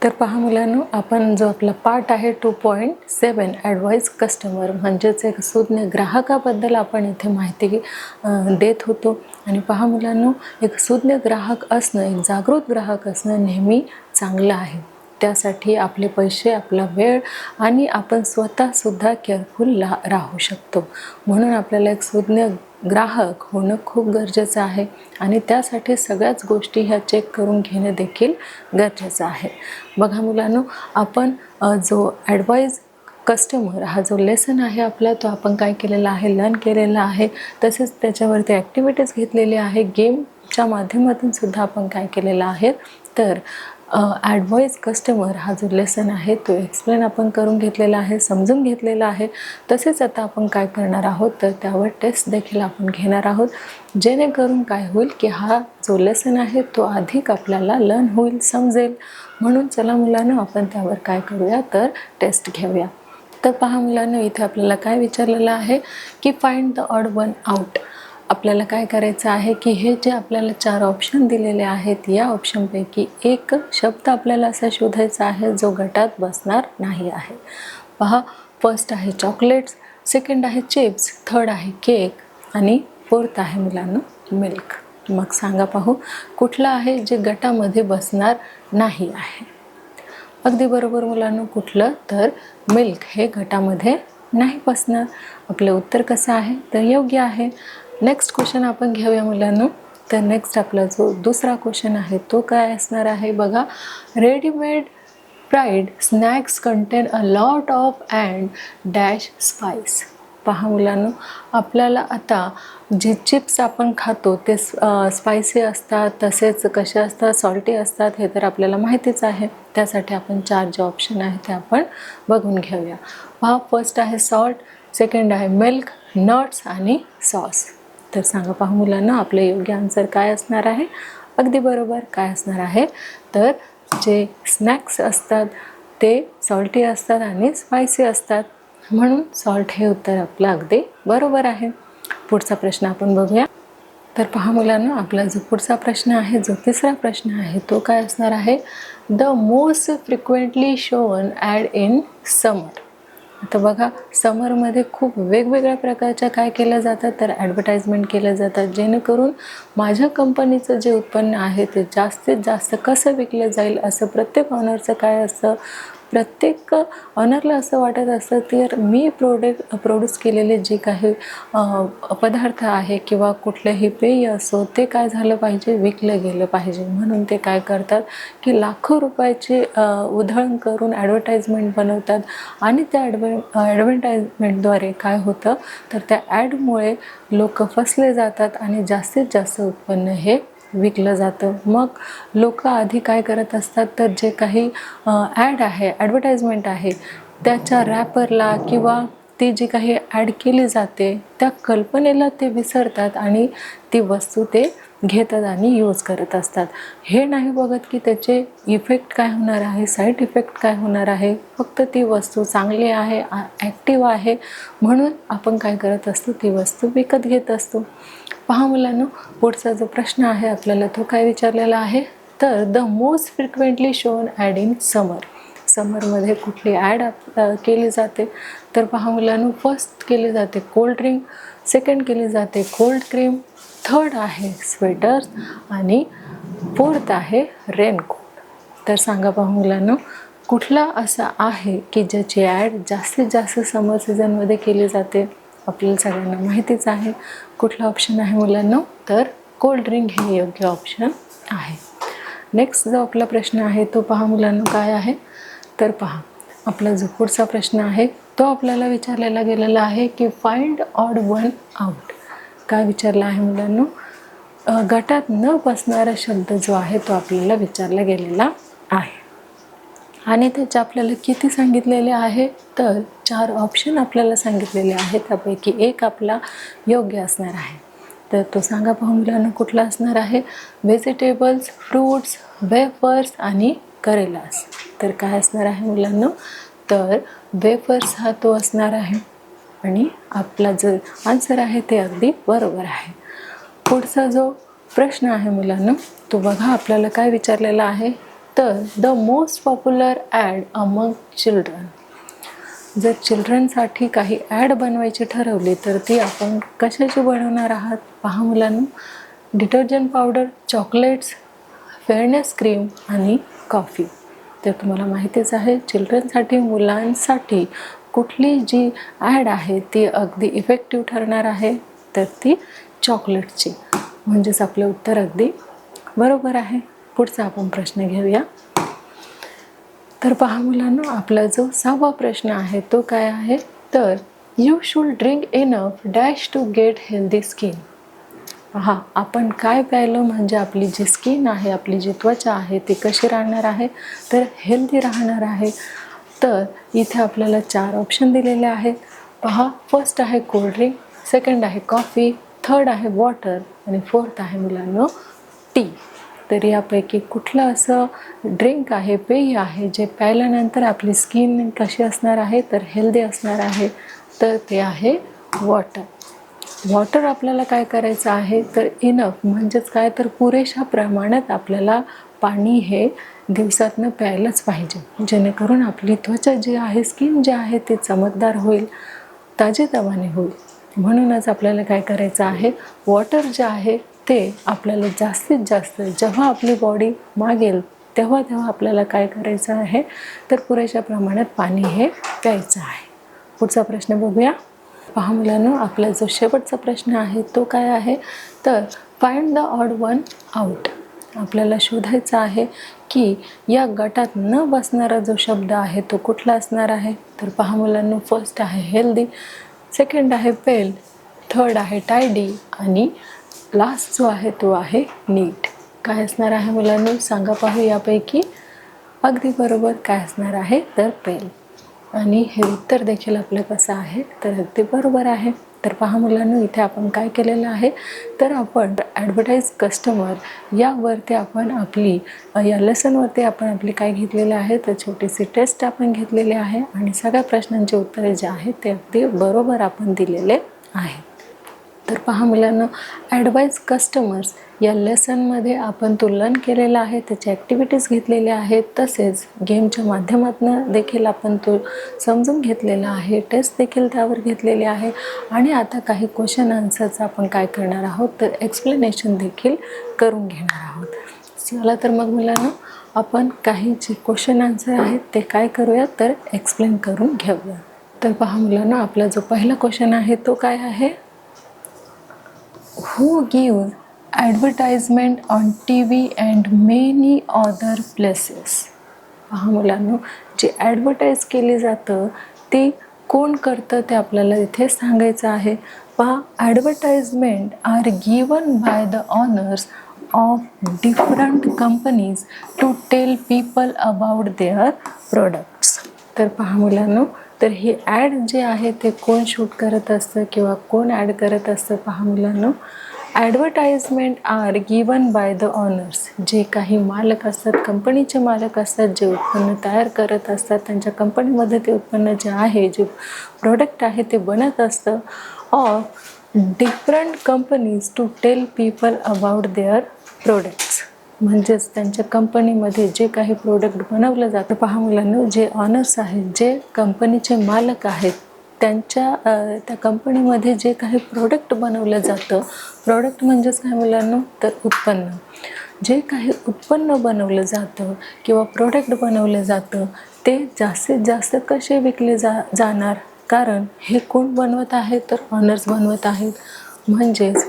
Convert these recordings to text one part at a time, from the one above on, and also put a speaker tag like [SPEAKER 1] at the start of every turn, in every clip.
[SPEAKER 1] तर पहा मुलांनो, आपण जो आपला पार्ट आहे 2.7 ॲडवाइस कस्टमर म्हणजेच एक सुज्ञ ग्राहकाबद्दल आपण इथे माहिती देत होतो. आणि पहा मुलांनो, एक सुज्ञ ग्राहक असणं, एक जागृत ग्राहक असणं नेहमी चांगलं आहे. त्यासाठी आपले पैसे, आपला वेळ आणि आपण स्वतःसुद्धा केअरफुल राहू शकतो. म्हणून आपल्याला एक सुज्ञ ग्राहक होणं खूप गरजेचं आहे आणि त्यासाठी सगळ्याच गोष्टी ह्या चेक करून घेणं देखील गरजेचं आहे. बघा मुलांनो, आपण जो ॲडवाइस कस्टमर हा जो लेसन आहे आपला, तो आपण काय केलेला आहे, लर्न केलेला आहे. तसेच त्याच्यावरती ॲक्टिव्हिटीज घेतलेली आहे. गेमच्या माध्यमातून सुद्धा आपण काय केलेलं आहे, तर ॲडवाइस कस्टमर हा जो लेसन आहे तो एक्सप्लेन आपण करून घेतलेला आहे, समजून घेतलेला आहे. तसेच आता आपण काय करणार आहोत, तर त्यावर टेस्ट देखील आपण घेणार आहोत, जेणेकरून काय होईल की हा जो लेसन आहे तो अधिक आपल्याला लर्न होईल, समजेल. म्हणून चला मुलांनो, आपण त्यावर काय करूया, तर टेस्ट घेऊया. तर पहा मुलांनो, इथे आपल्याला काय विचारलेलं आहे की find the odd one out. आपल्याला काय करायचं आहे की हे जे आपल्याला 4 ऑप्शन दिलेले आहेत, या ऑप्शनपैकी एक शब्द आपल्याला असा शोधायचा आहे जो गटात बसणार नाही आहे. पहा, फर्स्ट आहे चॉकलेट्स, सेकंड आहे चिप्स, थर्ड आहे केक आणि फोर्थ आहे मुलांनो मिल्क. मग सांगा पाहू, कुठलं आहे जे गटामध्ये बसणार नाही आहे? अगदी बरोबर मुलांनो, कुठलं, तर मिल्क हे गटामध्ये नाही बसणार. आपलं उत्तर कसं आहे, तर योग्य आहे. नेक्स्ट क्वेश्चन आपण घेऊया मुलांनो. तर नेक्स्ट आपला जो दुसरा क्वेश्चन आहे तो काय असणार आहे बघा. Readymade fried snacks contain a lot of and dash spice. पहा मुलांनो, आपल्याला आता जे चिप्स आपण खातो ते स्पायसी असतात, तसेच कसे असतात, सॉल्टी असतात, हे तर आपल्याला माहितीच आहे. त्यासाठी आपण 4 जे ऑप्शन आहेत ते आपण बघून घेऊया. पहा, फर्स्ट आहे सॉल्ट, सेकंड आहे मिल्क, नट्स आणि सॉस. तर सांगा पहा मुलांना, आपलं योग्य आन्सर काय असणार आहे? अगदी बरोबर, काय असणार आहे, तर जे स्नॅक्स असतात ते सॉल्टी असतात आणि स्पायसी असतात, म्हणून सॉल्ट हे उत्तर आपलं अगदी बरोबर आहे. पुढचा प्रश्न आपण बघूया. तर पहा मुलांना, आपला जो पुढचा प्रश्न आहे, जो तिसरा प्रश्न आहे, तो काय असणार आहे. The most frequently shown ad in summer. आता बघा, समरमध्ये खूप वेगवेगळ्या प्रकारच्या काय केल्या जातात, तर ॲडव्हर्टाइजमेंट केल्या जातात, जेणेकरून माझ्या कंपनीचं जे उत्पन्न आहे ते जास्तीत जास्त कसं विकलं जाईल असं प्रत्येक ऑनरचं काय असतं, प्रत्येक ऑनरला असं वाटत असतं, तर मी प्रोड्यूस केलेले जे काही पदार्थ आहे किंवा कुठलंही पेय असो, ते काय झालं पाहिजे, विकलं गेलं पाहिजे. म्हणून ते काय करतात की लाखो रुपयाची उधळण करून ॲडव्हर्टाइजमेंट बनवतात आणि त्या ॲडव्हर्टाइजमेंटद्वारे काय होतं, तर त्या ॲडमुळे लोक फसले जातात आणि जास्तीत जास्त उत्पन्न हे विकलं जातं. मग लोक आधी काय करत असतात, तर जे काही ॲड आहे, ॲडव्हर्टाइजमेंट आहे, त्याच्या रॅपरला किंवा ती जी काही ॲड केली जाते त्या कल्पनेला ते विसरतात आणि ती वस्तू ते घेतात आणि यूज करत असतात. हे नाही बघत की त्याचे इफेक्ट काय होणार आहे, साईड इफेक्ट काय होणार आहे. फक्त ती वस्तू चांगली आहे, ॲक्टिव्ह आहे, म्हणून आपण काय करत असतो, ती वस्तू विकत घेत असतो. पहा मुलांनो, पुढचा जो प्रश्न आहे आपल्याला तो काय विचारलेला आहे, तर the most frequently shown ad in summer. समरमध्ये कुठली ॲड केली जाते, तर पहा मुलांनो, फर्स्ट केली जाते कोल्ड ड्रिंक, सेकंड केली जाते कोल्ड क्रीम, थर्ड आहे स्वेटर्स आणि फोर्थ आहे रेनकोट. तर सांगा पहा मुलांनो, कुठला असा आहे की ज्याची ॲड जास्तीत जास्त समर सीझनमध्ये केली जाते? आपल्याला सगळ्यांना माहितीच आहे. कुठला ऑप्शन आहे मुलांनो, तर कोल्ड ड्रिंक हे योग्य ऑप्शन आहे. नेक्स्ट जो आपला प्रश्न आहे तो पहा मुलांनो काय आहे, तर पहा, आपला जो पुढचा प्रश्न आहे तो आपल्याला विचारलेला गेलेला आहे की फाइंड ऑड वन आउट. काय विचारलं आहे मुलांनो, गटात न बसणारा शब्द जो आहे तो आपल्याला विचारला गेलेला आहे. आणि त्याचे आपल्याला किती सांगितलेले आहे, तर 4 ऑप्शन आपल्याला सांगितलेले आहेत. त्यापैकी एक आपला योग्य असणार आहे. तर तो सांगा पाहू मुलांना कुठला असणार आहे. व्हेजिटेबल्स, फ्रूट्स, वेफर्स आणि करेलास. तर काय असणार आहे मुलांना, तर वेफर्स हा तो असणार आहे आणि आपला जो आन्सर आहे ते अगदी बरोबर आहे. पुढचा जो प्रश्न आहे मुलांना तो बघा, आपल्याला काय विचारलेला आहे, तर the most popular ad among children. जर चिल्ड्रनसाठी काही ॲड बनवायची ठरवली तर ती आपण कशाची बनवणार आहात? पहा मुलांनो, detergent powder, chocolates, fairness cream आणि कॉफी. तर तुम्हाला माहितीच आहे चिल्ड्रनसाठी, मुलांसाठी कुठली जी ॲड आहे ती अगदी इफेक्टिव्ह ठरणार आहे, तर ती चॉकलेटची. म्हणजेच आपलं उत्तर अगदी बरोबर आहे. पुढचा आपण प्रश्न घेऊया. तर पहा मुलांनो, आपला जो 6वा प्रश्न आहे तो काय आहे? तर you should drink enough dash to get healthy skin. पहा, आपण काय प्यायलं म्हणजे आपली जी स्किन आहे, आपली जी त्वचा आहे ती कशी राहणार आहे? तर हेल्दी राहणार आहे. तर इथे आपल्याला 4 ऑप्शन दिलेले आहेत. पहा, फर्स्ट आहे कोल्ड्रिंक, सेकंड आहे कॉफी, थर्ड आहे वॉटर आणि फोर्थ आहे मुलांनो टी. तर यापैकी कुठलं असं ड्रिंक आहे, पेय आहे जे प्यायल्यानंतर आपली स्किन कशी असणार आहे? तर हेल्दी असणार आहे. तर ते आहे वॉटर. वॉटर आपल्याला काय करायचं आहे? तर इनफ म्हणजेच काय? तर पुरेशा प्रमाणात आपल्याला पाणी हे दिवसातनं प्यायलाच पाहिजे, जेणेकरून आपली त्वचा जी आहे, स्किन जी आहे ती चमकदार होईल, ताजेतवाने होईल. म्हणूनच आपल्याला काय करायचं आहे? वॉटर जे आहे ते आपल्याला जास्तीत जास्त जेव्हा आपली बॉडी मागेल तेव्हा आपल्याला काय करायचं आहे? तर पुरेशा प्रमाणात पाणी हे प्यायचं आहे. पुढचा प्रश्न बघूया. पहा मुलांनो, आपला जो शेवटचा प्रश्न आहे तो काय आहे? तर find the odd one out. आपल्याला शोधायचं आहे की या गटात न बसणारा जो शब्द आहे तो कुठला असणार आहे? तर पहा मुलांनो, फर्स्ट आहे हेल्दी, सेकंड आहे पेल, थर्ड आहे टायडी आणि लास्ट जो आहे तो आहे नीट. काय असणार आहे मुलांनो? सांगा पाहू यापैकी. अगदी बरोबर, काय असणार आहे? तर पेल. आणि हे उत्तर देखील आपलं कसं आहे? तर अगदी बरोबर आहे. तर पहा मुलांनो, इथे आपण काय केलेलं आहे? तर आपण ॲडव्हर्टाईज कस्टमर यावरती आपण आपली या लेसनवरती आपण आपली काय घेतलेलं आहे? तर छोटीशी टेस्ट आपण घेतलेली आहे आणि सगळ्या प्रश्नांची उत्तरे जे आहेत ते अगदी बरोबर आपण दिलेले आहेत. तर पहा मुलांनो, ॲडवाईज कस्टमर्स या लेसनमध्ये आपण तो लर्न केलेला आहे, त्याच्या ॲक्टिव्हिटीज घेतलेल्या आहेत, तसेच गेमच्या माध्यमातून देखील आपण तो समजून घेतलेला आहे, टेस्ट देखील त्यावर घेतलेले आहे आणि आता काही क्वेश्चन आन्सर्स आपण काय करणार आहोत? तर एक्सप्लेनेशन देखील करून घेणार आहोत. चला तर मग मुलांनो, आपण काही जे क्वेश्चन आन्सर आहेत ते काय करूया? तर एक्सप्लेन करून घेऊया. तर पहा मुलांनो, आपला जो पहिला क्वेश्चन आहे तो काय आहे? Who gives advertisement on TV and many other places? पहा मुलांनो, जे ॲडव्हर्टाईज केली जातं ते कोण करतं ते आपल्याला इथे सांगायचं आहे. पहा, advertisement are given by the owners of different companies to tell people about their products. तर पहा मुलांनो, तर ही ॲड जे आहे ते कोण शूट करत असतं किंवा कोण ॲड करत असतं? पहा मुलांनो, advertisement are given by the owners. जे काही मालक असतात, कंपनीचे मालक असतात, जे उत्पन्न तयार करत असतात, त्यांच्या कंपनीमध्ये ते उत्पन्न जे आहे, जे प्रोडक्ट आहे ते बनत असतं, of different companies to tell people about their products. म्हणजेच त्यांच्या कंपनीमध्ये जे काही प्रोडक्ट बनवलं जातं. पहा मुलांनो, जे ऑनर्स आहेत, जे कंपनीचे मालक आहेत, त्या कंपनीमध्ये जे काही प्रोडक्ट बनवलं जातं, प्रोडक्ट म्हणजेच काय मुलांनो? तर उत्पन्न. जे काही उत्पन्न बनवलं जातं किंवा प्रोडक्ट बनवलं जातं ते जास्तीत जास्त कसे विकले जाणार? कारण हे कोण बनवत आहे? तर ऑनर्स बनवत आहेत. म्हणजेच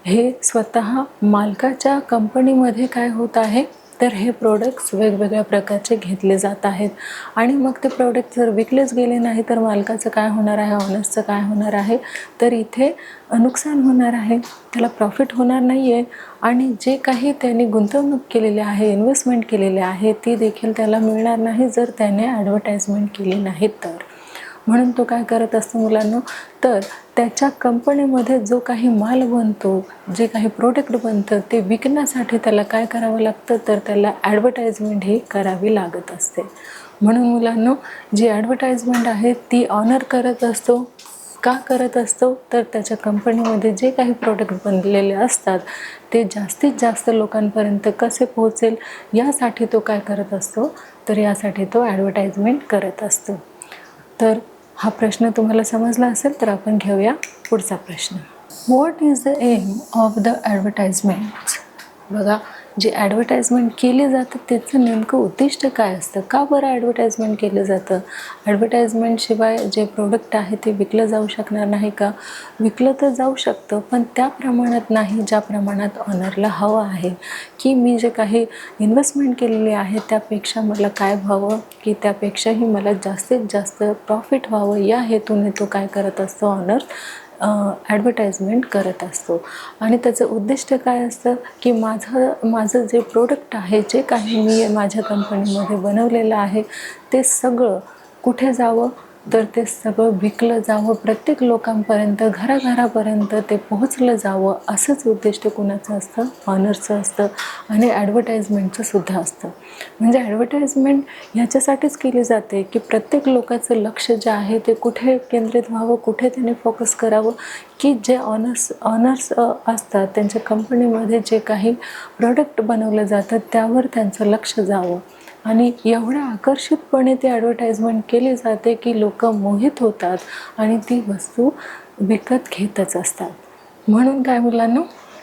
[SPEAKER 1] हे स्वतः मालकाच्या कंपनीमध्ये काय होत आहे? तर हे प्रोडक्ट्स वेगवेगळ्या प्रकारचे घेतले जात आहेत आणि मग ते प्रोडक्ट जर विकलेच गेले नाही तर मालकाचं काय होणार आहे? ऑनर्सचं काय होणार आहे? तर इथे नुकसान होणार आहे, त्याला प्रॉफिट होणार नाही आहे आणि जे काही त्याने गुंतवणूक केलेली आहे, इन्व्हेस्टमेंट केलेली आहे ती देखील त्याला मिळणार नाही जर त्याने ॲडव्हर्टाइजमेंट केली नाही तर. म्हणून तो काय करत असतो मुलांनो? तर त्याच्या कंपनीमध्ये जो काही माल बनतो, जे काही प्रोडक्ट बनतं ते विकण्यासाठी त्याला काय करावं लागतं? तर त्याला ॲडव्हर्टाइजमेंट ही करावी लागत असते. म्हणून मुलांनो, जी ॲडव्हर्टाइजमेंट आहे ती ऑनर करत असतो का करत असतो, तर त्याच्या कंपनीमध्ये जे काही प्रोडक्ट बनलेले असतात ते जास्तीत जास्त लोकांपर्यंत कसे पोहोचेल यासाठी तो काय करत असतो, तर यासाठी तो ॲडव्हर्टाइजमेंट करत असतो. तर हा प्रश्न तुम्हाला समजला असेल तर आपण घेऊया पुढचा प्रश्न. What is the aim of the advertisement? बघा, जे ॲडव्हर्टाइजमेंट केले जातं त्याचं नेमकं उद्दिष्ट काय असतं? का बरं ॲडव्हर्टाइजमेंट केलं जातं? ॲडव्हर्टाइजमेंटशिवाय जे प्रोडक्ट आहे ते विकलं जाऊ शकणार नाही का? विकलं तर जाऊ शकतं, पण त्या प्रमाणात नाही ज्या प्रमाणात ऑनरला हवं आहे, की मी जे काही इन्व्हेस्टमेंट केलेली आहे त्यापेक्षा मला काय व्हावं, की त्यापेक्षाही मला जास्तीत जास्त प्रॉफिट व्हावं, या हेतूने तो काय करत असतो, ऑनर ॲडव्हर्टाइजमेंट करत असतो. आणि त्याचं उद्दिष्ट काय असतं, की माझं जे प्रोडक्ट आहे, जे काही मी माझ्या कंपनीमध्ये बनवलेलं आहे ते सगळं कुठे जावं, तर ते सगळं विकलं जावं, प्रत्येक लोकांपर्यंत, घराघरापर्यंत ते पोहोचलं जावं, असंच उद्दिष्ट कुणाचं असतं, ऑनरचं असतं आणि ॲडव्हर्टाइजमेंटचं सुद्धा असतं. म्हणजे ॲडव्हर्टाइजमेंट ह्याच्यासाठीच केली जाते की प्रत्येक लोकांचं लक्ष जे आहे ते कुठे केंद्रित व्हावं, कुठे त्यांनी फोकस करावं, की जे ऑनर्स असतात त्यांच्या कंपनीमध्ये जे काही प्रोडक्ट बनवलं जातं त्यावर त्यांचं लक्ष जावं. आणि एवढ्या आकर्षितपणे ती ॲडव्हर्टाइजमेंट केली जाते की लोक मोहित होतात आणि ती वस्तू विकत घेतच असतात. म्हणून काय मुलांनो,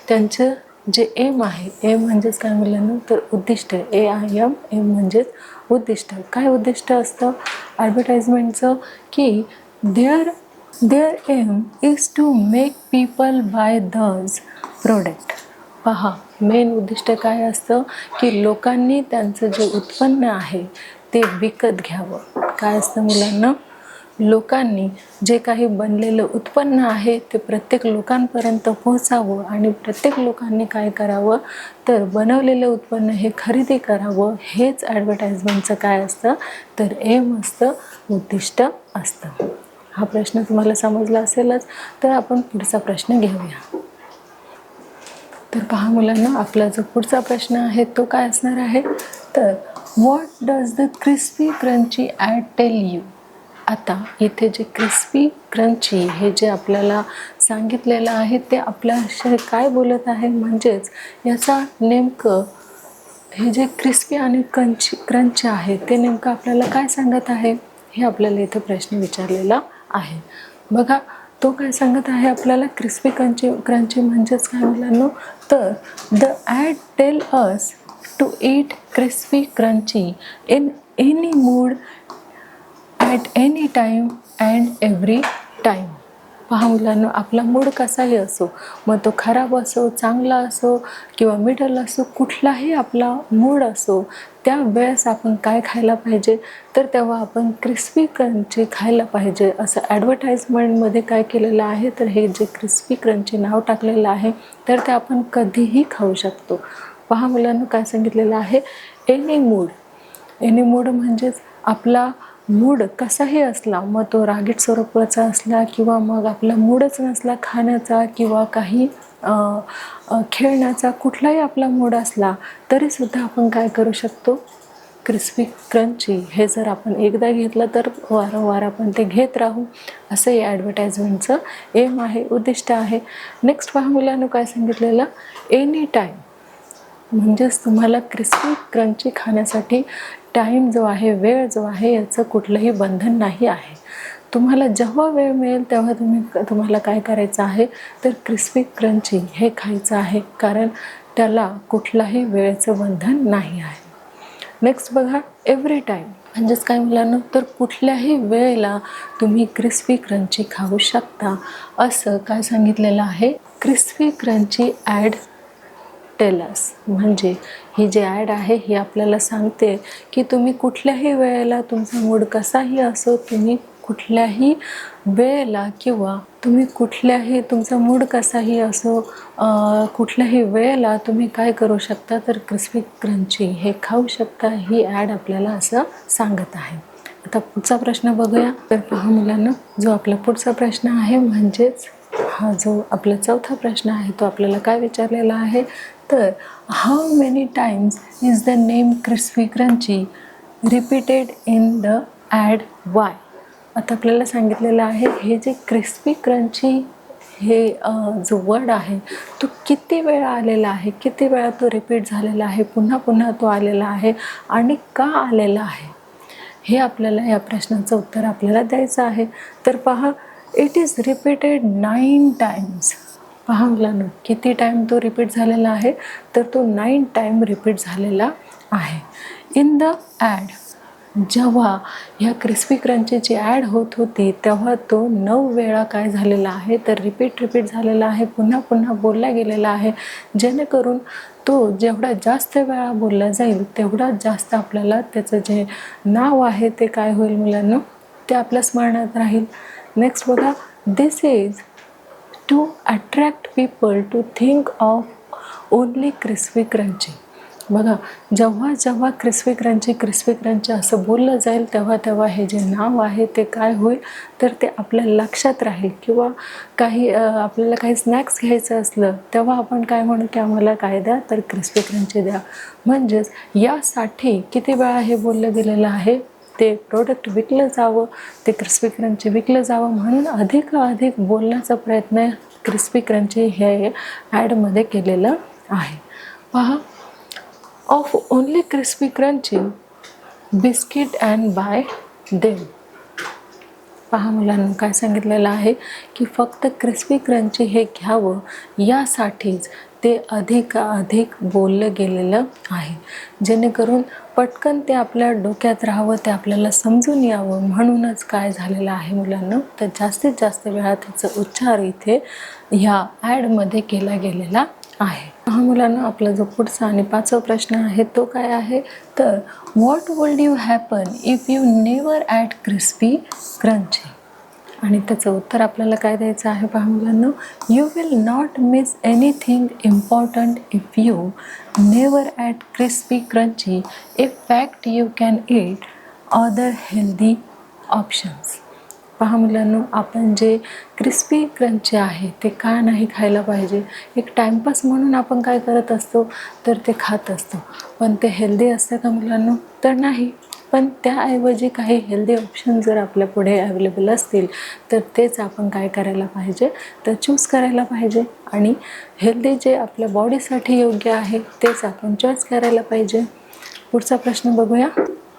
[SPEAKER 1] त्यांचं जे एम आहे, एम म्हणजेच काय मुलांनो, तर उद्दिष्ट, एम म्हणजेच उद्दिष्ट. काय उद्दिष्ट असतं ॲडव्हर्टाइजमेंटचं, की their aim is to make people buy those product. पहा, मेन उद्दिष्ट काय असतं, की लोकांनी त्यांचं जे उत्पन्न आहे ते विकत घ्यावं. काय असतं मुलांना, लोकांनी जे काही बनलेलं उत्पन्न आहे ते प्रत्येक लोकांपर्यंत पोहोचावं आणि प्रत्येक लोकांनी काय करावं, तर बनवलेलं उत्पन्न हे खरेदी करावं. हेच ॲडव्हर्टाइजमेंटचं काय असतं, तर एम असतं, उद्दिष्ट असतं. हा प्रश्न तुम्हाला समजला असेलच. तर आपण पुढचा प्रश्न घेऊया. तर पहा मुलांना, आपला जो पुढचा प्रश्न आहे तो काय असणार आहे, तर what does the crispy crunchy ad tell you? आता इथे जे क्रिस्पी क्रंची हे जे आपल्याला सांगितलेलं आहे ते आपल्याशी काय बोलत आहे, म्हणजेच याचा नेमकं हे जे क्रिस्पी आणि क्रंच आहे ते नेमकं आपल्याला काय सांगत आहे, हे आपल्याला इथे प्रश्न विचारलेला आहे. बघा, तो काय सांगत आहे आपल्याला, क्रिस्पी क्रंची म्हणजेच काय मुलांनो, तर the ad tell us to eat crispy crunchy in any mood at any time and every time. पहा मुलांनो, आपला मूड कसाही असो, मग तो खराब असो, चांगला असो किंवा मिडल असो, कुठलाही आपला मूड असो, त्यावेळेस आपण काय खायला पाहिजे, तर तेव्हा आपण क्रिस्पी क्रंची खायला पाहिजे. असं ॲडव्हर्टाइजमेंटमध्ये काय केलेलं आहे, तर हे जे क्रिस्पी क्रंची नाव टाकलेलं आहे तर ते आपण कधीही खाऊ शकतो. पहा मुलांनो, काय सांगितलेलं आहे, एनी मूड म्हणजेच आपला मूड कसाही असला, मग तो रागीट स्वरूपाचा असला किंवा मग आपला मूडच नसला खाण्याचा किंवा काही खेळण्याचा, कुठलाही आपला मूड असला तरीसुद्धा आपण काय करू शकतो, क्रिस्पी क्रंची हे जर आपण एकदा घेतलं तर वारंवार आपण ते घेत राहू, असं या ॲडव्हर्टाइजमेंटचं एम आहे, उद्दिष्ट आहे. नेक्स्ट पहा मुलांनो, काय सांगितलेलं, एनी टाईम म्हणजेच तुम्हाला क्रिस्पी क्रंची खाण्यासाठी टाईम जो आहे, वेळ जो आहे, याचं कुठलंही बंधन नाही आहे. तुम्हाला जेव्हा वेळ मिळेल तेव्हा तुम्हाला काय करायचं आहे, तर क्रिस्पी क्रंची हे खायचं आहे, कारण त्याला कुठलाही वेळेचं बंधन नाही आहे. नेक्स्ट बघा, एव्हरी टाईम म्हणजेच काय मुलांनो, तर कुठल्याही वेळेला तुम्ही क्रिस्पी क्रंची खाऊ शकता, असं काय सांगितलेलं आहे, crispy crunchy ad tell us. म्हणजे ही जी ॲड आहे ही आपल्याला सांगते की तुम्ही कुठल्याही वेळेला, तुमचा मूड कसाही असो, तुम्ही कुठल्याही वेळेला किंवा तुम्ही कुठल्याही, तुमचा मूड कसाही असो, कुठल्याही वेळेला तुम्ही काय करू शकता, तर क्रिस्पी क्रंची हे खाऊ शकता. ही ॲड आपल्याला असं सांगत आहे. आता पुढचा प्रश्न बघूया. तर पहा मुलांना, जो आपला पुढचा प्रश्न आहे, म्हणजेच हा जो आपला चौथा प्रश्न आहे तो आपल्याला काय विचारलेला आहे, तर how many times is the name crispy crunchy repeated in the add Y? आता आपल्याला सांगितलेलं आहे हे जे क्रिस्पी क्रंची हे जो वर्ड आहे तो किती वेळा आलेला आहे, किती वेळा तो रिपीट झालेला आहे, पुन्हा पुन्हा तो आलेला आहे आणि का आलेला आहे, हे आपल्याला या प्रश्नाचं उत्तर आपल्याला द्यायचं आहे. तर पहा, इट इज रिपीटेड 9 टाइम्स. पहा मुलांनो, किती टाईम तो रिपीट झालेला आहे, तर तो 9 टाईम रिपीट झालेला आहे. इन द ॲड, जेव्हा ह्या क्रिस्पी क्रंचीची ॲड होत होती तेव्हा तो 9 वेळा काय झालेला आहे, तर रिपीट झालेला आहे, पुन्हा पुन्हा बोलला गेलेला आहे, जेणेकरून तो जेवढा जास्त वेळा बोलला जाईल तेवढा जास्त आपल्याला त्याचं जे नाव आहे ते काय होईल मुलांनो, ते आपल्या स्मरणात राहील. नेक्स्ट बघा, this is to attract people to think of only crispy crunchy. बघा, जेव्हा जेव्हा क्रिस्पी क्रंची असं बोललं जाईल तेव्हा हे जे नाव आहे ते काय होईल, तर ते आपल्या लक्षात राहील. किंवा काही आपल्याला काही स्नॅक्स घ्यायचं असलं तेव्हा आपण काय म्हणू की आम्हाला काय द्या, तर क्रिस्पी क्रंची द्या. म्हणजेच यासाठी किती वेळा हे बोललं गेलेलं आहे, ते प्रोडक्ट विकलं जावं, ते क्रिस्पी क्रंची विकलं जावं म्हणून अधिक बोलण्याचा प्रयत्न क्रिस्पी क्रंची हे ॲडमध्ये केलेलं आहे. पहा, of only crispy crunchy biscuit and bye them. पहा मुलांना काय सांगितलेलं आहे की फक्त क्रिस्पी क्रंची हे घ्यावं यासाठीच ते अधिक बोललं गेलेलं आहे, जेणेकरून पटकन ते आपल्या डोक्यात राहावं, ते आपल्याला समजून यावं म्हणूनच काय झालेलं आहे मुलांना, तर जास्तीत जास्त वेळा त्याचा उच्चार इथे ह्या ॲडमध्ये केला गेलेला आहे. हा मुलांना आपला जो पुढचा आणि 5वा प्रश्न आहे तो काय आहे, तर what would you happen if you never had crispy crunchy. आणि त्याचं उत्तर आपल्याला काय द्यायचं आहे पहा मुलांना, you will not miss anything important if you never had crispy crunchy. In fact you can eat other healthy options. पहा मुलांनो, आपण जे क्रिस्पी क्रंची आहे ते का नाही खायला पाहिजे, एक टाईमपास म्हणून आपण काय करत असतो, तर ते खात असतो. पण ते हेल्दी असतं का मुलांनो, तर नाही. पण त्याऐवजी काही हेल्दी ऑप्शन जर आपल्या पुढे अवेलेबल असतील तर तेच आपण काय करायला पाहिजे, तर चूज करायला पाहिजे. आणि हेल्दी जे आपल्या बॉडीसाठी योग्य आहे तेच आपण चॉईस करायला पाहिजे. पुढचा प्रश्न बघूया.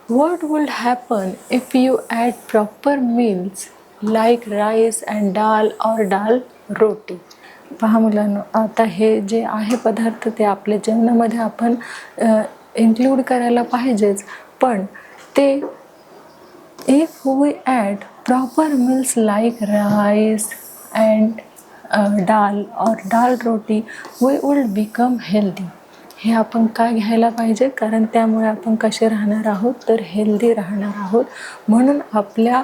[SPEAKER 1] What would happen if you add proper meals like rice and dal or dal roti? पहा मुलांनो, आता हे जे आहे पदार्थ ते आपल्या जेवणामध्ये आपण इन्क्लूड करायला पाहिजेच, पण ते if we add proper meals like rice and dal or dal roti, we will become healthy. हे आपण का घ्यायला पाहिजे, कारण त्यामुळे आपण कसे राहणार आहोत, तर हेल्दी राहणार आहोत. म्हणून आपल्या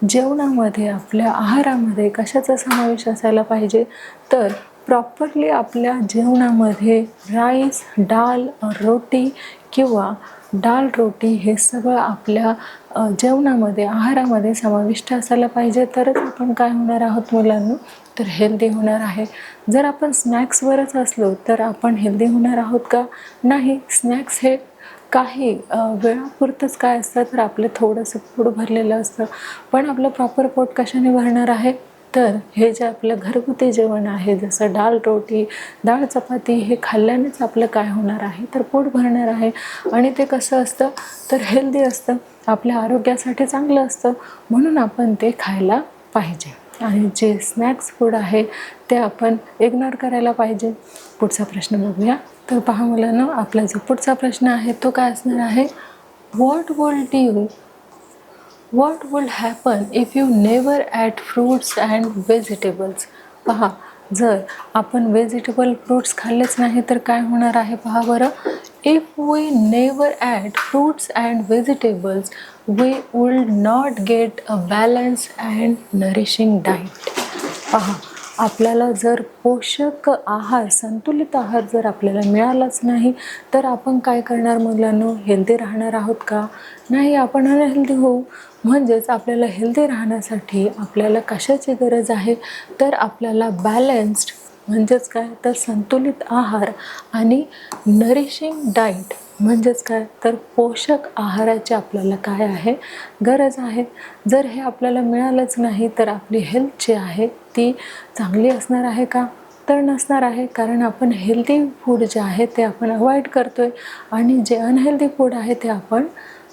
[SPEAKER 1] जेवणामध्ये, आपल्या आहारामध्ये कशाचा समावेश असायला पाहिजे, तर प्रॉपरली आपल्या जेवणामध्ये राईस, डाल, रोटी किंवा डाल रोटी हे सगळं आपल्या जेवणामध्ये, आहारामध्ये समाविष्ट असायला पाहिजे. तरच आपण काय होणार आहोत मुलांनो, तर हेल्दी होणार आहे. जर आपण स्नॅक्सवरच असलो तर आपण हेल्दी होणार आहोत का, नाही. स्नॅक्स हे काही वेळापुरतंच काय असतं, तर आपलं थोडंसं पोट भरलेलं असतं, पण आपलं प्रॉपर पोट कशाने भरणार आहे, तर हे जे आपलं घरगुती जेवण आहे, जसं डाळ रोटी, डाळ चपाती, हे खाल्ल्यानेच आपलं काय होणार आहे, तर पोट भरणार आहे. आणि ते कसं असतं, तर हेल्दी असतं, आपल्या आरोग्यासाठी चांगलं असतं, म्हणून आपण ते खायला पाहिजे. आणि जे स्नॅक्स फूड आहे ते आपण इग्नोर करायला पाहिजे. पुढचा प्रश्न बघूया. तर पहा मुलांनो, आपला जो पुढचा प्रश्न आहे तो काय असणार आहे, what would happen if you never add fruits and vegetables. पहा, जर आपण व्हेजिटेबल फ्रूट्स खाल्लेच नाही तर काय होणार आहे पहा बरं. If we never add fruits and vegetables we will not get a balance and nourishing diet. पहा, आपल्याला जर पोषक आहार, संतुलित आहार जर आपल्याला मिळालाच नाही तर आपण काय करणार मुलांनो, हेल्दी राहणार आहोत का, नाही. आपण अनहेल्दी होऊ. म्हणजेच आपल्याला हेल्दी राहण्यासाठी आपल्याला कशाची गरज आहे, तर आपल्याला बॅलन्स्ड म्हणजेच काय, तर संतुलित आहार आणि नरिशिंग डाईट म्हणजेच काय तर पोषक आहाराची आपल्याला काय आहे गरज आहे. जर हे आपल्याला मिळालंच नाही तर आपली हेल्थ जी आहे ती चांगली असणार आहे का तर नसणार आहे. कारण आपण हेल्दी फूड जे आहे ते आपण अवॉइड करतो आहे आणि जे अनहेल्दी फूड आहे ते आपण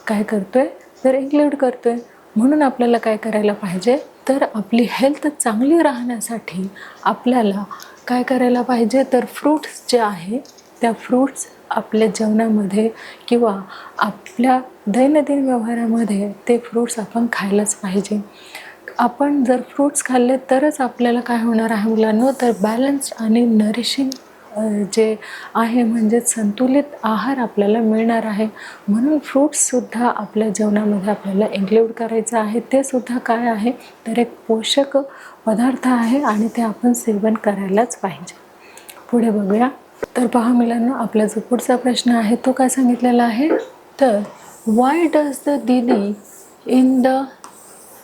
[SPEAKER 1] काय करतो आहे तर इन्क्लूड करतो आहे. म्हणून आपल्याला काय करायला पाहिजे तर आपली हेल्थ चांगली राहण्यासाठी आपल्याला काय करायला पाहिजे तर फ्रूट्स जे आहे त्या फ्रूट्स आपल्या जेवणामध्ये किंवा आपल्या दैनंदिन व्यवहारामध्ये ते फ्रूट्स आपण खायलाच पाहिजे. आपण जर फ्रूट्स खाल्ले तरच आपल्याला काय होणार आहे मुलांनो तर बॅलन्स्ड आणि नरिशिंग जे आहे म्हणजेच संतुलित आहार आपल्याला मिळणार आहे. म्हणून फ्रूट्ससुद्धा आपल्या जेवणामध्ये आपल्याला इन्क्लूड करायचं आहे. ते सुद्धा काय आहे तर एक पोषक पदार्थ आहे आणि ते आपण सेवन करायलाच पाहिजे. पुढे बघूया. तर पहा मुलांनो आपला जो पुढचा प्रश्न आहे तो काय सांगितलेला आहे तर why does the didi in the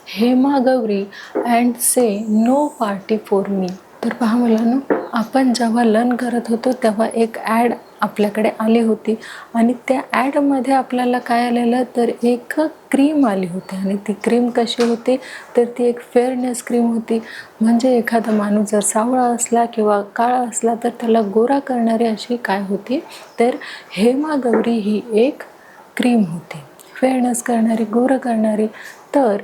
[SPEAKER 1] Hemagauri and say no party for me. तर पहा मुलांनो आपण जेव्हा लर्न करत होतो तेव्हा एक ॲड आपल्याकडे आली होती आणि त्या ॲडमध्ये आपल्याला काय आलेलं तर एक क्रीम आली होती आणि ती क्रीम कशी होती तर ती एक फेअरनेस क्रीम होती. म्हणजे एखादा माणूस जर सावळा असला किंवा काळा असला तर त्याला गोरा करणारी अशी काय होती तर हेमागौरी ही एक क्रीम होती फेअरनेस करणारी गोरं करणारी. तर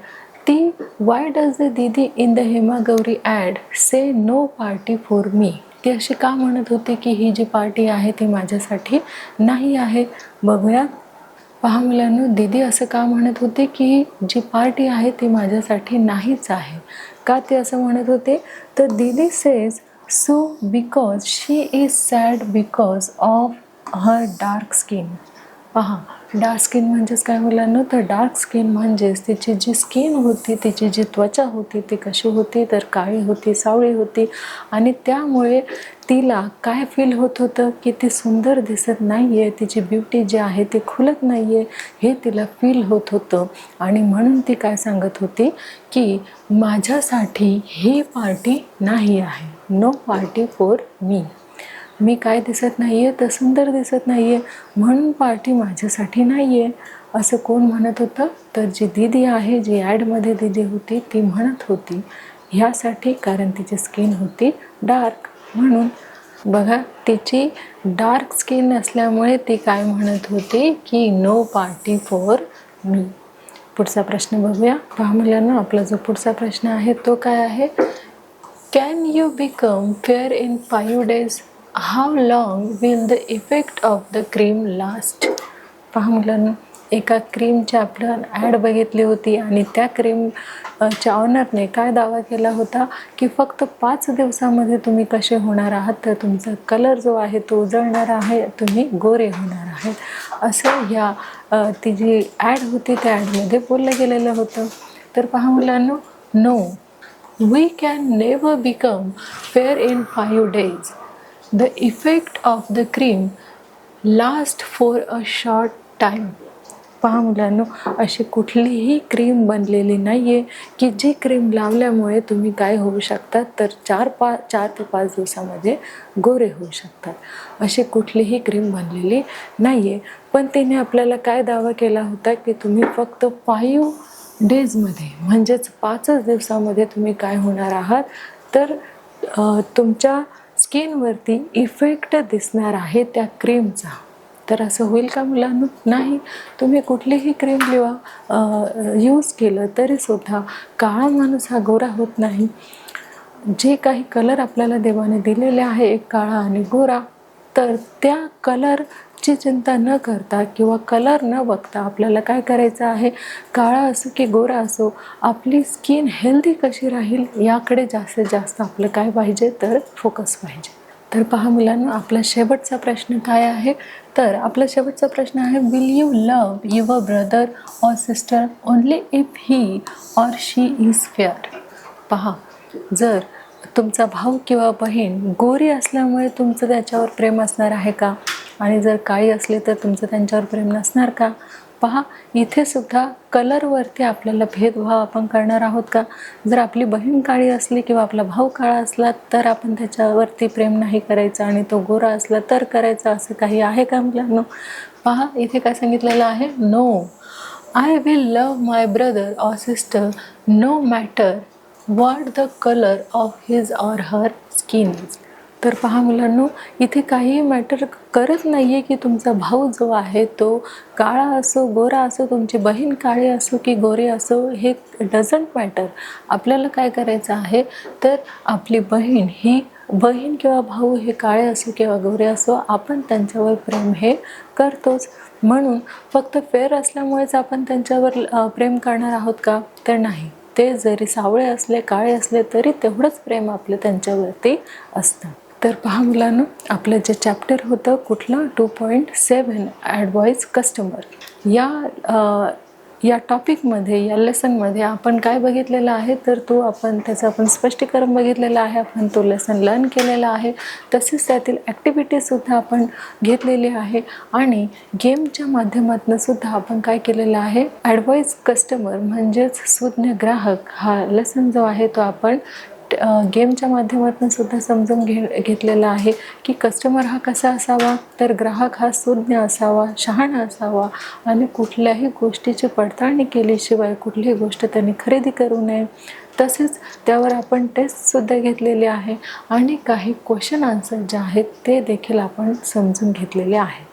[SPEAKER 1] ती why does the didi in the Hemagauri ad say no party for me. ती अशी का म्हणत होती की ही जी पार्टी आहे ती माझ्यासाठी नाही आहे. बघूया. पहा मुलांनो दीदी असं का म्हणत होते की जी पार्टी आहे ती माझ्यासाठी नाहीच आहे. का ते असं म्हणत होते तर दीदी says so because she is sad because of her dark skin. पहा डार्क स्किन म्हणजेच काय मुलांनो तर डार्क स्किन म्हणजेच तिची जी स्किन होती तिची जी त्वचा होती ती कशी होती तर काळी होती सावळी होती आणि त्यामुळे तिला काय फील होत होतं की ती सुंदर दिसत नाही आहे. तिची ब्युटी जी आहे ती खुलत नाही आहे हे तिला फील होत होतं आणि म्हणून ती काय सांगत होती की माझ्यासाठी ही पार्टी नाही आहे. No party for me. मी काय दिसत नाही आहे तर सुंदर दिसत नाही आहे म्हणून पार्टी माझ्यासाठी नाही आहे असं कोण म्हणत होतं तर जी दीदी आहे जी ॲडमध्ये दीदी होती ती म्हणत होती ह्यासाठी कारण तिची स्किन होती डार्क. म्हणून बघा तिची डार्क स्किन असल्यामुळे ती काय म्हणत होती की नो पार्टी फॉर मी. पुढचा प्रश्न बघूया. पहा मुलांनो आपला जो पुढचा प्रश्न आहे तो काय आहे can you become fair in 5 days. How long will the effect of the cream last. पहा मुलांनो एका क्रीमची आपण ॲड बघितली होती आणि त्या क्रीमच्या ऑनरने काय दावा केला होता की फक्त 5 दिवसामध्ये तुम्ही कसे होणार आहात तर तुमचा कलर जो आहे तो उजळणार आहे तुम्ही गोरे होणार आहेत असं ह्या ती जी ॲड होती त्या ॲडमध्ये बोललं गेलेलं होतं. तर पहा मुलांनो no we can never become fair in 5 days. The effect of the cream lasts for a short time. पहा मुलांनो अशी कुठलीही क्रीम बनलेली नाही आहे की जी क्रीम लावल्यामुळे तुम्ही काय होऊ शकतात तर 4 ते 5 दिवसामध्ये गोरे होऊ शकतात. अशी कुठलीही क्रीम बनलेली नाही आहे. पण तिने आपल्याला काय दावा केला होता की तुम्ही फक्त 5 daysमध्ये म्हणजेच 5च दिवसामध्ये तुम्ही काय होणार आहात तर तुमच्या स्किनवरती इफेक्ट दिसणार आहे त्या क्रीमचा. तर असं होईल का मुलांनो नाही. तुम्ही कुठलीही क्रीम यूज केलं तरीसुद्धा काळा माणूस हा गोरा होत नाही. जे काही कलर आपल्याला देवाने दिलेले आहे एक काळा आणि गोरा तर त्या कलरची चिंता न करता किंवा कलर न बघता आपल्याला काय करायचं आहे काळा असो की गोरा असो आपली स्किन हेल्दी कशी राहील याकडे जास्तीत जास्त आपलं काय पाहिजे तर फोकस पाहिजे. तर पहा मुलांनो आपला शेवटचा प्रश्न काय आहे तर आपला शेवटचा प्रश्न आहे will you love your brother or sister only if he or she is fair. पहा जर तुमचा भाऊ किंवा बहीण गोरी असल्यामुळे तुमचं त्याच्यावर प्रेम असणार आहे का आणि जर काळी असली तर तुमचं त्यांच्यावर प्रेम नसणार का. पहा, इथे सुद्धा कलरवरती आपल्याला भेदभाव आपण करणार आहोत का? जर आपली बहीण काळी असली किंवा आपला भाऊ काळा असला तर आपण त्याच्यावरती प्रेम नाही करायचं आणि तो गोरा असला तर करायचं, असं काही आहे का मुलांनो? पहा, इथे काय सांगितलेलं आहे? No, I will love my brother or sister no matter what the colour of his or her skin is. तर पहा मुलांनो, इथे काहीही मॅटर करत नाही आहे की तुमचा भाऊ जो आहे तो काळा असो गोरा असो, तुमची बहीण काळी असो की गोरी असो, हे डझंट मॅटर. आपल्याला काय करायचं आहे तर आपली बहीण किंवा भाऊ हे काळे असो किंवा गोरे असो, आपण त्यांच्यावर प्रेम हे करतोच. म्हणून फक्त फेअर असल्यामुळेच आपण त्यांच्यावर प्रेम करणार आहोत का? तर नाही. ते जरी सावळे असले काळे असले तरी तेवढंच प्रेम आपलं त्यांच्यावरती असतं. तर पहा मुलांनो, आपलं जे चॅप्टर होतं कुठलं 2.7 ॲडवाईस कस्टमर, या टॉपिकमध्ये या लेसनमध्ये आपण काय बघितलेलं आहे तर त्याचं आपण स्पष्टीकरण बघितलेलं आहे, आपण तो लेसन लर्न केलेला आहे. तसेच त्यातील ॲक्टिव्हिटीजसुद्धा आपण घेतलेली आहे आणि गेमच्या माध्यमातून सुद्धा आपण काय केलेलं आहे, ॲडवाईस कस्टमर म्हणजेच सुज्ञ ग्राहक हा लेसन जो आहे तो आपण गेमच्या माध्यमातून सुद्धा समजून घेतलेला आहे की कस्टमर हा कसा असावा, तर ग्राहक हा सुज्ञ असावा, शहाणा असावा आणि कुठल्याही गोष्टीची पडताळणी केल्याशिवाय कुठलीही गोष्ट त्यांनी खरेदी करू नये. तसेच त्यावर आपण टेस्टसुद्धा घेतलेली आहे आणि काही क्वेश्चन आन्सर जे आहेत ते देखील आपण समजून घेतलेले आहे.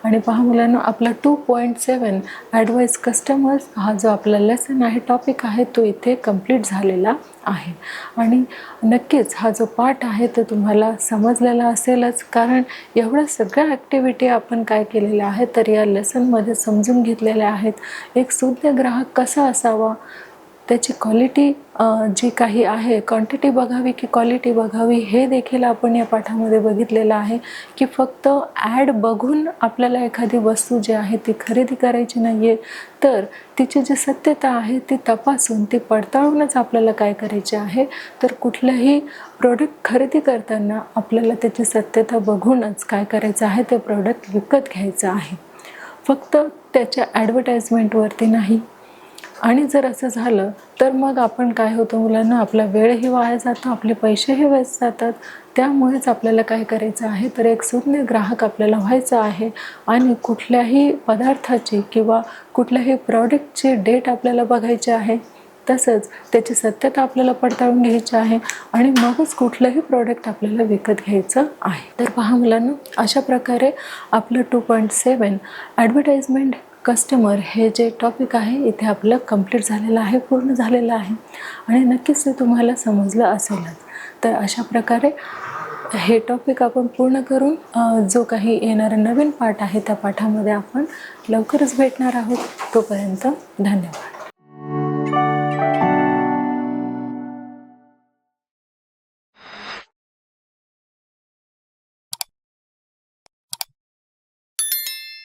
[SPEAKER 1] आणि पहा मुलांना, आपला 2.7 ॲडवाईस कस्टमर्स हा जो आपला लेसन आहे, टॉपिक आहे, तो इथे कंप्लीट झालेला आहे. आणि नक्कीच हा जो पाठ आहे तो तुम्हाला समजलेला असेलच, कारण एवढ्या सगळ्या ॲक्टिव्हिटी आपण काय केलेल्या आहेत तर या लेसनमध्ये समजून घेतलेल्या आहेत. एक सुज्ञ ग्राहक कसा असावा, त्याची क्वालिटी जी काही आहे, क्वांटिटी बघावी की क्वालिटी बघावी, हे देखील आपण या पाठामध्ये बघितलेलं आहे. की फक्त ॲड बघून आपल्याला एखादी वस्तू जी आहे ती खरेदी करायची नाही आहे, तर तिची जी सत्यता आहे ती तपासून ती पडताळूनच आपल्याला काय करायचे आहे तर कुठलंही प्रोडक्ट खरेदी करताना आपल्याला त्याची सत्यता बघूनच काय करायचं आहे, ते प्रोडक्ट विकत घ्यायचं आहे, फक्त त्याच्या ॲडव्हर्टाईजमेंटवरती नाही. आणि जर असं झालं तर मग आपण काय होतं मुलांना, आपला वेळही वाया जातो, आपले पैसेही वेस्ट जातात. त्यामुळेच आपल्याला काय करायचं आहे तर एक सुज्ञ ग्राहक आपल्याला व्हायचं आहे आणि कुठल्याही पदार्थाची किंवा कुठल्याही प्रॉडक्टची डेट आपल्याला बघायची आहे, तसंच त्याची सत्यता आपल्याला पडताळून घ्यायची आहे आणि मगच कुठलंही प्रॉडक्ट आपल्याला विकत घ्यायचं आहे. तर पहा मुलांना, अशा प्रकारे आपलं 2.7 ॲडव्हर्टाईजमेंट कस्टमर हे जे टॉपिक आहे इथे आपलं कंप्लीट झालेलं आहे, पूर्ण झालेलं आहे आणि नक्कीच ते तुम्हाला समजलं असेलच. तर अशा प्रकारे हे टॉपिक आपण पूर्ण करून जो काही येणारा नवीन पाठ आहे त्या पाठामध्ये आपण लवकरच भेटणार आहोत. तोपर्यंत धन्यवाद.